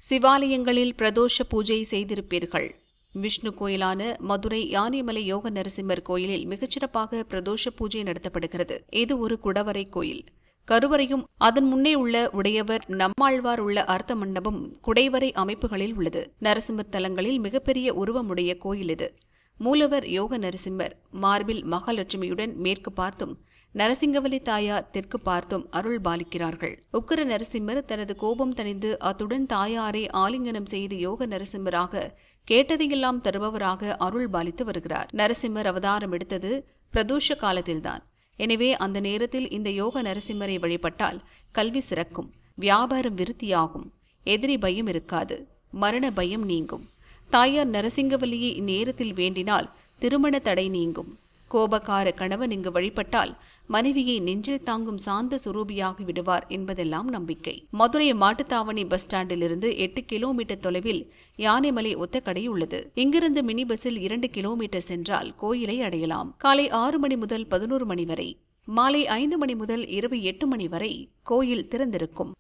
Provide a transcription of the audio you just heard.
சிவாலயங்களில் பிரதோஷ பூஜை செய்திருப்பீர்கள். விஷ்ணு கோயிலான மதுரை யானைமலை யோக நரசிம்மர் கோயிலில் மிகச்சிறப்பாக பிரதோஷ பூஜை நடத்தப்படுகிறது. இது ஒரு குடவரை கோயில். கருவறையும் அதன் முன்னே உள்ள உடையவர் நம்மாழ்வார் உள்ள அர்த்த மண்டபம் குடைவரை அமைப்புகளில் உள்ளது. நரசிம்மர் தலங்களில் மிகப்பெரிய உருவமுடைய கோயில் இது. மூலவர் யோக நரசிம்மர் மார்பில் மகாலட்சுமியுடன் மேற்கு பார்த்தும் நரசிங்கவலி தாயார் தெற்கு பார்த்தும் அருள் பாலிக்கிறார்கள். உக்கிர நரசிம்மர் தனது கோபம் தணிந்து அத்துடன் தாயாரை ஆலிங்கனம் செய்து யோக நரசிம்மராக கேட்டதையெல்லாம் தருபவராக அருள் பாலித்து வருகிறார். நரசிம்மர் அவதாரம் எடுத்தது பிரதோஷ காலத்தில்தான். எனவே அந்த நேரத்தில் இந்த யோக நரசிம்மரை வழிபட்டால் கல்வி சிறக்கும், வியாபாரம் விருத்தியாகும், எதிரி பயம் இருக்காது, மரண பயம் நீங்கும். தாயார் நரசிங்கவல்லியை இந்நேரத்தில் வேண்டினால் திருமண தடை நீங்கும். கோபக்கார கணவன் இங்கு வழிபட்டால் மனைவியை நெஞ்சில் தாங்கும் சாந்த சுரூபியாகி விடுவார் என்பதெல்லாம் நம்பிக்கை. மதுரை மாட்டுத்தாவணி பஸ் ஸ்டாண்டிலிருந்து 8 கிலோமீட்டர் தொலைவில் யானைமலை ஒத்தக்கடை உள்ளது. இங்கிருந்து மினி பஸ்ஸில் 2 கிலோமீட்டர் சென்றால் கோயிலை அடையலாம். காலை 6 மணி முதல் 11 மணி வரை, மாலை 5 மணி முதல் இரவு 8 மணி வரை கோயில் திறந்திருக்கும்.